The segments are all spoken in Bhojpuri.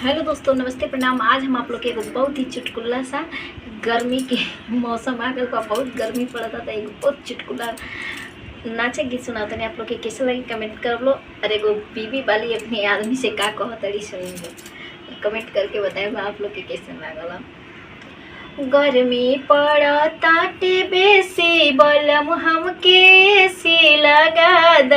हेलो दोस्तों, नमस्ते, प्रणाम। आज हम आप लोग के एगो बहुत ही चुटकुला सा गर्मी के मौसम आ गया, बहुत गर्मी पड़ता था। एगो बहुत चुटकुला नाचे गीत सुनाते आप लोग के कैसे लगे कमेंट कर लो। और एगो बीबी वाली अपने आदमी से का कहतड़ी सुन कमेंट करके बताए आप लोग के कैसे लागल। गर्मी पड़ताटे बेसी बलम हमके एसी लगा द।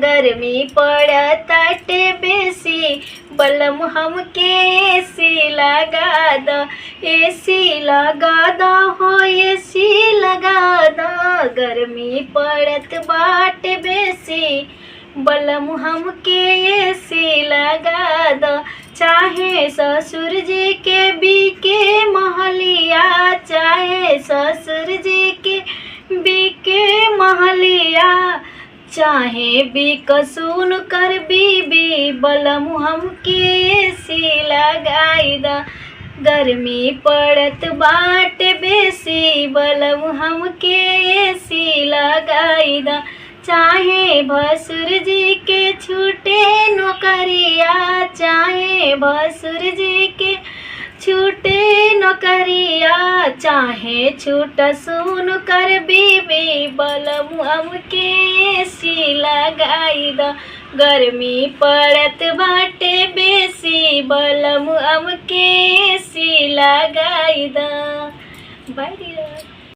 गर्मी पड़ताटे बेसी बलम हमके एसी लगा द। एसी लगा द हो एसी लगा द। गर्मी पड़त बाटे बेसी बलम हमके एसी लगा द। चाहे ससुर जी के बीके महलिया, चाहे ससुर जी के बीके महलिया, चाहे बिकसून कर बीबी बलम हमके एसी लगाई द। गर्मी पड़त बाटे बेसी बलम हमके एसी लगाई द। चाहे भसुर जी के छूटे नौकरिया, चाहे भसुर जी के छूटे नौकरिया, चाहे छूट सुन कर बीबी बलम हमके एसी लगाई द। गर्मी पड़त बाटे बेसी बलम हमके एसी लगाई द। बाय।